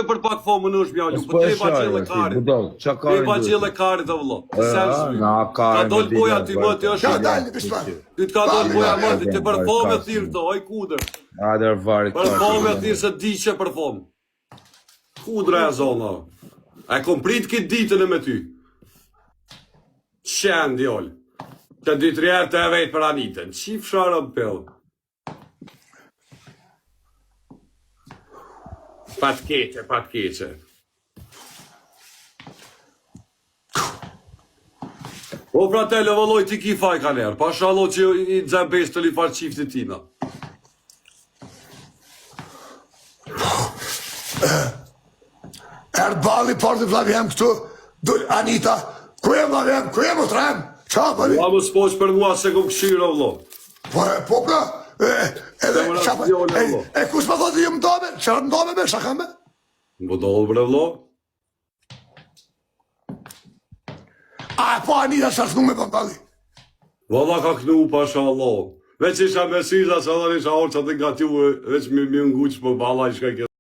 për pak fomë në është mjallu, për te pa qëllë e karit. Te pa qëllë e karit, vëllo. Ka dollë boja ty më të është. Ty t'ka dollë boja më të të për fomë e thirë të, oj kudër. Për fomë e thirë se di që për fomë. Kudra e zonë, e kom prit këtë ditën e me ty. Qenë, djollë. Të 2-3 herë të e vejtë për anitën. Qif sharë më pëllë. Pat keqe. O fratello, vëlloj ti ki faj ka njerë, pa shallo që i dzembesh të li farë qifti tina. Erbali partë i vlavjem këtu, Anita, ku e vlavjem, ku e më trem, qa përi? Ma më spoq për mua se kom këshirë, vëllo. Po pra, e kush më thotë ju më dome, që më dome me, shaka me? Më dollë bre, vëllo. A, po Anita që ashtu me pëndali? Valla ka knu, pasha Allah. Veç isha me syza, sa dhe isha orë që të nga tju, veç mi nguqë për bala i shka kjo.